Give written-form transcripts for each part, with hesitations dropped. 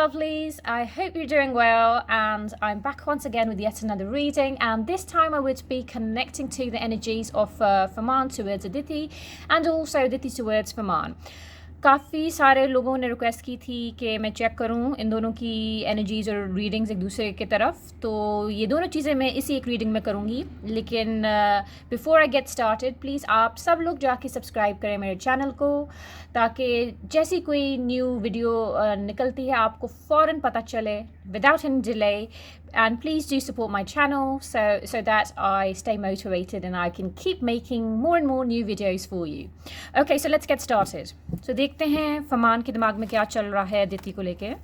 lovelies, I hope you're doing well, and I'm back once again with yet another reading, and this time I would be connecting to the energies of Faman towards Aditi and also Aditi towards Faman. काफ़ी सारे लोगों ने request की थी कि मैं check करूं इन दोनों की एनर्जीज़ और रीडिंग्स एक दूसरे की तरफ, तो ये दोनों चीज़ें मैं इसी एक रीडिंग में करूंगी। लेकिन before I get started please आप सब लोग जाके सब्सक्राइब करें मेरे चैनल को, ताकि जैसी कोई न्यू वीडियो निकलती है आपको फ़ौरन पता चले without any delay. And please do support my channel so that I stay motivated and I can keep making more and more new videos for you. Okay, so let's get started. So देखते हैं फमान के दिमाग में क्या चल रहा है अदिति को लेके।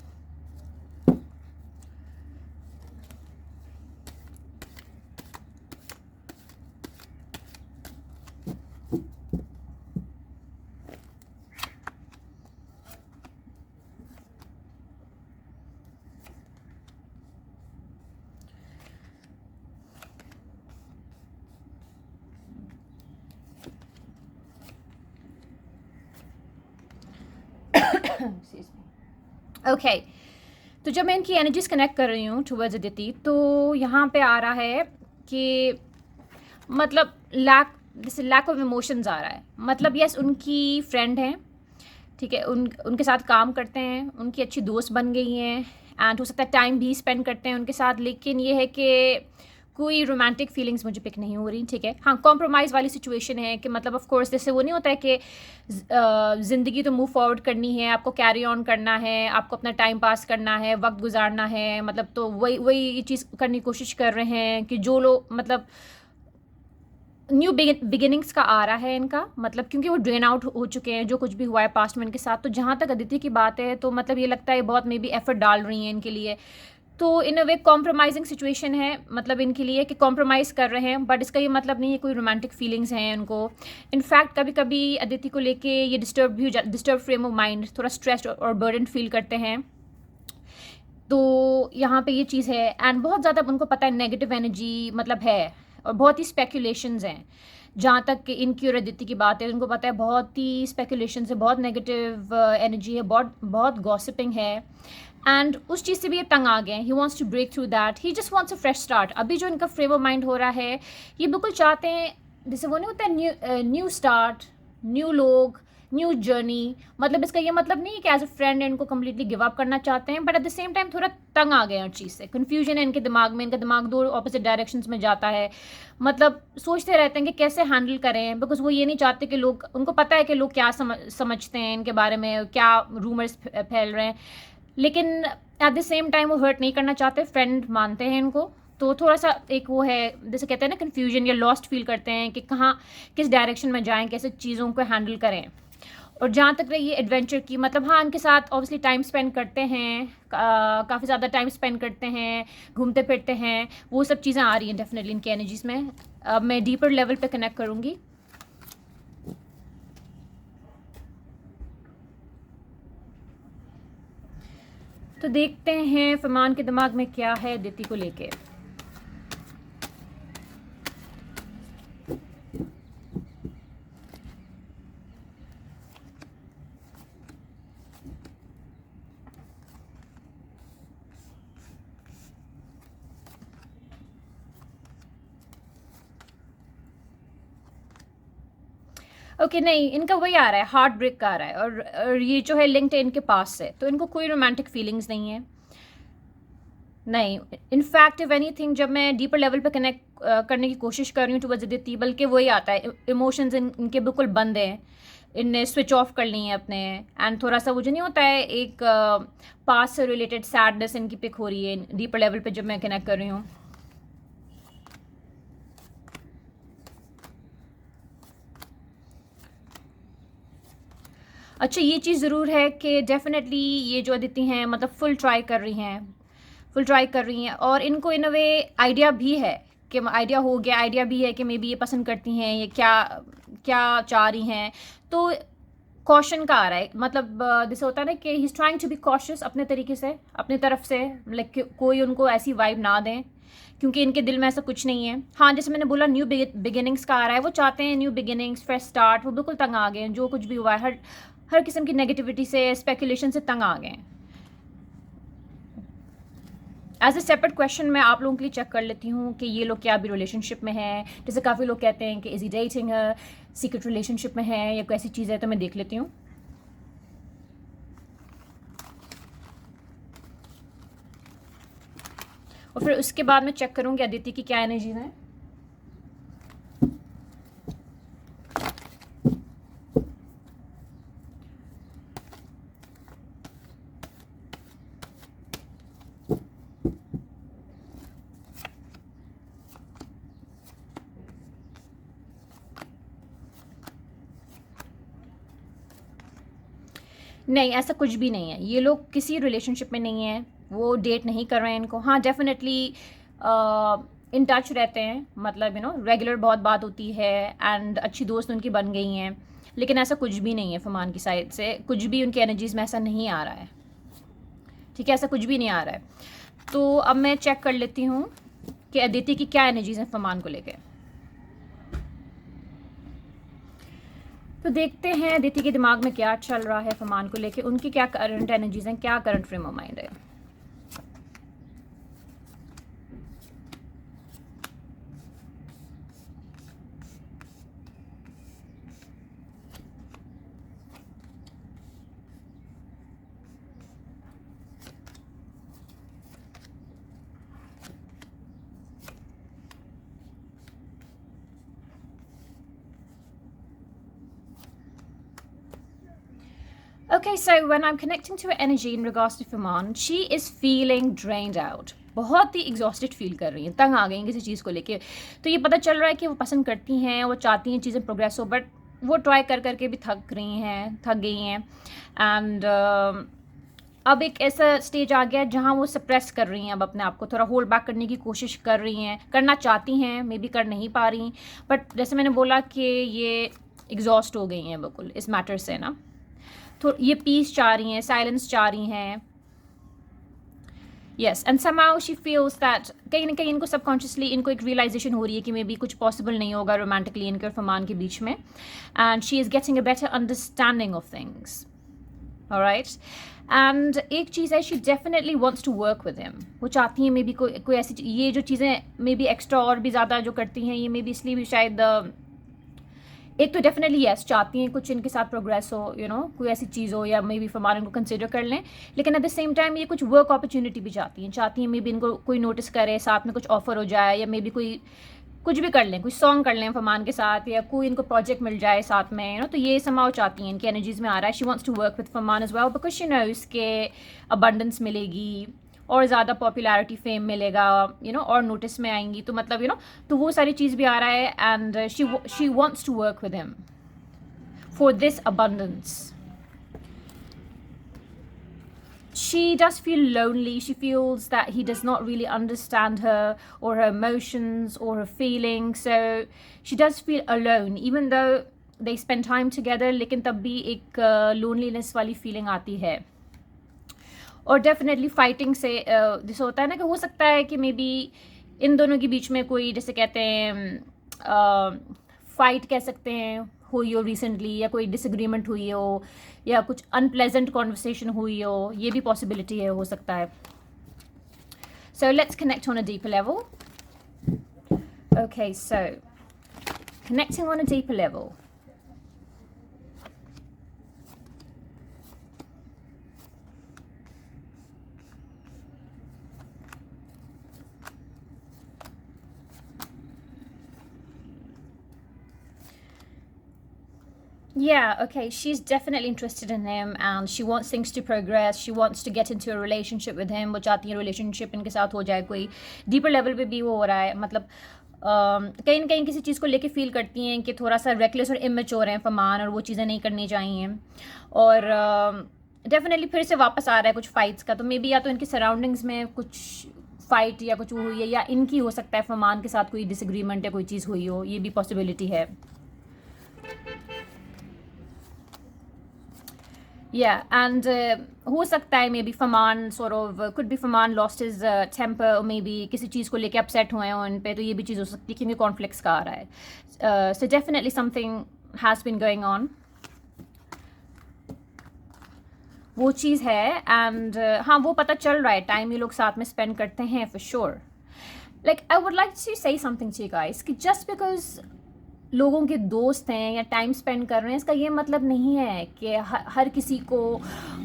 ओके, तो जब मैं इनकी एनर्जीज कनेक्ट कर रही हूँ टुवर्ड्स अदिति, तो यहाँ पे आ रहा है कि मतलब लैक ऑफ इमोशंस आ रहा है। मतलब यस, उनकी फ्रेंड हैं, ठीक है, उनके साथ काम करते हैं, उनकी अच्छी दोस्त बन गई हैं एंड हो सकता है टाइम भी स्पेंड करते हैं उनके साथ, लेकिन ये है कि कोई रोमांटिक फीलिंग्स मुझे पिक नहीं हो रही, ठीक है। हाँ, कॉम्प्रोमाइज़ वाली सिचुएशन है कि मतलब ऑफ कोर्स जैसे वो नहीं होता है कि ज़िंदगी तो मूव फॉरवर्ड करनी है, आपको कैरी ऑन करना है, आपको अपना टाइम पास करना है, वक्त गुजारना है, मतलब तो वही ये चीज़ करने की कोशिश कर रहे हैं कि जो लोग मतलब न्यू बिगिनिंग्स का आ रहा है इनका, मतलब क्योंकि वो ड्रेन आउट हो चुके हैं जो कुछ भी हुआ है पास्ट में इनके साथ। तो जहाँ तक अदिति की बात है तो मतलब ये लगता है बहुत मे बी एफर्ट डाल रही हैं इनके लिए, तो इन अ वे कॉम्प्रोमाइजिंग सिचुएशन है मतलब इनके लिए कि कॉम्प्रोमाइज़ कर रहे हैं, बट इसका ये मतलब नहीं है कोई रोमांटिक फीलिंग्स हैं उनको। इनफैक्ट कभी कभी अदिति को लेके ये डिस्टर्ब फ्रेम ऑफ माइंड, थोड़ा स्ट्रेस्ड और बर्डन फील करते हैं। तो यहाँ पे ये चीज़ है एंड बहुत ज़्यादा उनको पता है नेगेटिव एनर्जी मतलब है, और बहुत ही स्पेकुलेशंस हैं। जहाँ तक कि इनकी और अदिति की बात है, उनको पता है बहुत ही स्पेकुलेशंस है, बहुत नेगेटिव एनर्जी है, बहुत गॉसिपिंग है एंड उस चीज़ से भी ये तंग आ गए हैं। He wants to break through that, he just wants a fresh start. अभी जो इनका फ्रेम ऑफ माइंड हो रहा है, ये बिल्कुल चाहते हैं जैसे वो नहीं होता है न्यू स्टार्ट, न्यू लोग, न्यू जर्नी। मतलब इसका ये मतलब नहीं है कि एज अ फ्रेंड इनको कम्प्लीटली गिव अप करना चाहते हैं, but at the same time थोड़ा तंग आ गए हैं हर चीज़ से, कन्फ्यूजन है इनके दिमाग में, इनका दिमाग दो ऑपोजिट डायरेक्शंस में जाता है। मतलब सोचते रहते हैं कि कैसे हैंडल करें, बिकॉज वो ये नहीं चाहते कि लोग, उनको पता है कि लोग क्या समझते हैं इनके बारे में, क्या रूमर्स फैल रहे हैं, लेकिन एट द सेम टाइम वो हर्ट नहीं करना चाहते, फ्रेंड मानते हैं इनको। तो थोड़ा सा एक वो है जैसे कहते हैं ना कन्फ्यूजन या लॉस्ट फील करते हैं कि कहाँ किस डायरेक्शन में जाएं, कैसे चीज़ों को हैंडल करें। और जहाँ तक रही एडवेंचर की, मतलब हाँ, उनके साथ ऑब्वियसली टाइम स्पेंड करते हैं, काफ़ी ज़्यादा टाइम स्पेंड करते हैं, घूमते फिरते हैं, वो सब चीज़ें आ रही हैं डेफिनेटली इनकी एनर्जीज़ में। अब मैं डीपर लेवल पे कनेक्ट करूँगी। तो देखते हैं फरमान के दिमाग में क्या है अदिति को लेके। ओके नहीं, इनका वही आ रहा है, हार्ट ब्रेक का आ रहा है, और ये जो है लिंक्ड है इनके पास से, तो इनको कोई रोमांटिक फीलिंग्स नहीं है। नहीं, इनफैक्ट इफ एनीथिंग, जब मैं डीपर लेवल पे कनेक्ट करने की कोशिश कर रही हूँ टुवर्ड्स अदिति, बल्कि वही आता है, इमोशंस इनके बिल्कुल बंद हैं, इनने स्विच ऑफ कर ली हैं अपने, एंड थोड़ा सा वो जो नहीं होता है एक पास्ट से रिलेटेड सैडनेस इनकी पिक हो रही है डीपर लेवल पे जब मैं कनेक्ट कर रही हूँ। अच्छा, ये चीज़ ज़रूर है कि डेफिनेटली ये जो अदिति हैं मतलब फुल ट्राई कर रही हैं, और इनको इन अ वे आइडिया भी है कि आइडिया भी है कि मे बी ये पसंद करती हैं, ये क्या क्या चाह रही हैं। तो कॉशन का आ रहा है, मतलब जैसे होता है ना कि he is trying to be cautious अपने तरीके से, अपनी तरफ से, लाइक कोई उनको ऐसी वाइब ना दें, क्योंकि इनके दिल में ऐसा कुछ नहीं है। हाँ, जैसे मैंने बोला न्यू बिगिनिंग्स का आ रहा है, वो चाहते हैं न्यू बिगिनिंग्स, फ्रेश स्टार्ट। वो बिल्कुल तंग आ गए हैं, जो कुछ भी हुआ है हर किस्म की नेगेटिविटी से, स्पेकुलेशन से तंग आ गए हैं। एज ए सेपरेट क्वेश्चन मैं आप लोगों के लिए चेक कर लेती हूँ कि ये लोग क्या अभी रिलेशनशिप में हैं। जैसे काफ़ी लोग कहते हैं कि इज ही डेटिंग है, सीक्रेट रिलेशनशिप में है या कोई ऐसी चीज़ है, तो मैं देख लेती हूँ। और फिर उसके बाद मैं चेक करूँगी अदिति की क्या एनर्जीज हैं। नहीं, ऐसा कुछ भी नहीं है। ये लोग किसी रिलेशनशिप में नहीं है, वो डेट नहीं कर रहे हैं इनको। हाँ, डेफिनेटली इन टच रहते हैं, मतलब रेगुलर बहुत बात होती है एंड अच्छी दोस्त उनकी बन गई हैं, लेकिन ऐसा कुछ भी नहीं है फरमान की साइड से। कुछ भी उनकी एनर्जीज में ऐसा नहीं आ रहा है, ठीक है, ऐसा कुछ भी नहीं आ रहा है। तो अब मैं चेक कर लेती हूँ कि अदिति की क्या एनर्जीज हैं फरमान को लेके। तो देखते हैं अदिति के दिमाग में क्या चल रहा है फरमान को लेके, उनकी क्या करंट एनर्जीज हैं, क्या करंट फ्रेम ऑफ माइंड है। Okay, so when I'm connecting to her energy in regards to Faman, she is feeling drained out. बहुत ही एग्जॉस्टेड फील कर रही हैं, तंग आ गई हैं किसी चीज़ को लेके। तो ये पता चल रहा है कि वो पसंद करती हैं, वो चाहती हैं चीज़ें प्रोग्रेस हो, बट वो ट्राई कर करके भी थक गई हैं। एंड अब एक ऐसा स्टेज आ गया जहाँ वो सप्रेस कर रही हैं, अब अपने आप को थोड़ा होल्ड बैक करने की कोशिश कर रही हैं, करना चाहती हैं, मे बी कर नहीं पा रही। बट जैसे मैंने बोला कि ये एग्जॉस्ट हो गई हैं बिल्कुल इस मैटर से ना, तो ये पीस चाह रही हैं, साइलेंस चाह रही हैं। Yes, and somehow she feels that कहीं ना कहीं इनको सबकॉन्शियसली इनको एक रियलाइजेशन हो रही है कि मे बी कुछ पॉसिबल नहीं होगा रोमांटिकली इनके और फरमान के बीच में, and she is getting a better understanding of things. Alright, and एक चीज़ है, she definitely wants to work with him. वो चाहती हैं मे बी कोई ऐसी ये जो चीज़ें मे बी एक्स्ट्रा और भी ज़्यादा जो करती हैं, ये मे बी इसलिए भी शायद एक तो डेफिनेटली यस चाहती हैं कुछ इनके साथ प्रोग्रेस हो, कोई ऐसी चीज़ हो, या मे बी फरमान इनको कंसिडर कर लें, लेकिन एट द सेम टाइम ये कुछ वर्क अपॉर्चुनिटी भी चाहती हैं मे बी इनको कोई नोटिस करे, साथ में कुछ ऑफर हो जाए, या मे बी कोई कुछ भी कर लें, कुछ सॉन्ग कर लें फरमान के साथ, या कोई इनको प्रोजेक्ट मिल जाए साथ में, तो ये समाव चाहती हैं, इनकी एनर्जीज में आ रहा है। She wants to work with Farman as well because she knows के अबंडेंस मिलेगी और ज़्यादा पॉपुलैरिटी फेम मिलेगा, और नोटिस में आएंगी, तो मतलब तो वो सारी चीज़ भी आ रहा है। And she wants to work with him for this abundance. She does feel lonely. She feels that he does not really understand her or her emotions or her feelings, so she does feel alone even though they spend time together, लेकिन तब भी एक loneliness वाली feeling आती है। और definitely fighting से जैसे होता है ना कि हो सकता है कि मे बी इन दोनों के बीच में कोई, जैसे कहते हैं फाइट कह सकते हैं, हुई हो रिसेंटली, या कोई डिसएग्रीमेंट हुई हो, या कुछ अनप्लेजेंट कॉन्वर्सेशन हुई हो, ये भी पॉसिबिलिटी है, हो सकता है। So let's connect on a deeper level. Okay, so connecting on a deeper level. Yeah, okay, she's definitely interested in him and she wants things to progress. She wants to get into a relationship with him. वो चाहती है relationship इनके साथ हो जाए, कोई deeper level पे भी वो हो रहा है, मतलब कहीं न कहीं किसी चीज़ को लेके फील करती हैं कि थोड़ा सा reckless और immature हैं फरमान, और वो चीज़ें नहीं करनी चाहिए। और डेफिनेटली फिर से वापस आ रहा है कुछ फाइट्स का, तो मे बी या तो इनकी सराउंडिंग्स में कुछ फाइट या कुछ हुई है, या इनकी हो सकता है फरमान के साथ कोई डिसएग्रीमेंट या कोई चीज़ हुई हो, ये भी पॉसिबिलिटी है। Yeah, and हो सकता है may be Farman sort of could be Farman lost his temper, or maybe किसी चीज़ को लेके अपसेट हुए हैं उन पे, तो ये भी चीज़ हो सकती है क्योंकि कॉन्फ्लिक्ट्स का आ रहा है। So definitely something has been going on. वो चीज़ है। एंड हाँ, वो पता चल रहा है, टाइम ये लोग साथ में स्पेंड करते हैं for sure. Like I would like to say something to you guys कि जस्ट बिकॉज लोगों के दोस्त हैं या टाइम स्पेंड कर रहे हैं, इसका ये मतलब नहीं है कि हर किसी को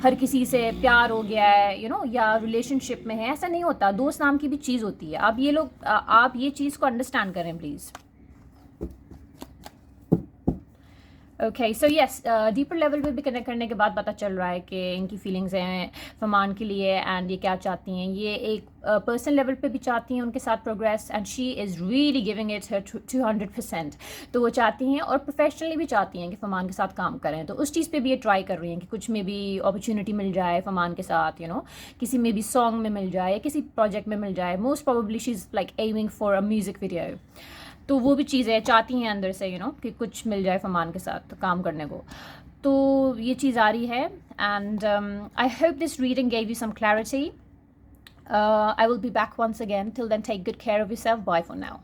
हर किसी से प्यार हो गया है, यू नो, या रिलेशनशिप में है। ऐसा नहीं होता, दोस्त नाम की भी चीज़ होती है। आप ये लोग आप ये चीज़ को अंडरस्टैंड करें please. Okay, so yes, deeper level पे भी कनेक्ट करने के बाद पता चल रहा है कि इनकी फीलिंग्स हैं फरमान के लिए, एंड ये क्या चाहती हैं। ये एक पर्सनल लेवल पे भी चाहती हैं उनके साथ progress, and she is really giving it her 200%। तो वो चाहती हैं, और प्रोफेशनली भी चाहती हैं कि फरमान के साथ काम करें। तो उस चीज़ पे भी ये ट्राई कर रही हैं कि कुछ में भी अपॉर्चुनिटी मिल जाए फरमान के साथ, यू नो, किसी में भी सॉन्ग में मिल जाए, किसी प्रोजेक्ट में मिल जाए। Most probably she is like aiming for a music video. तो वो भी चीज़ें चाहती हैं अंदर से, यू नो, कि कुछ मिल जाए फरमान के साथ काम करने को। तो ये चीज़ आ रही है। And I hope this reading gave you some clarity. I will be back once again. Till then, take good care of yourself. Bye for now.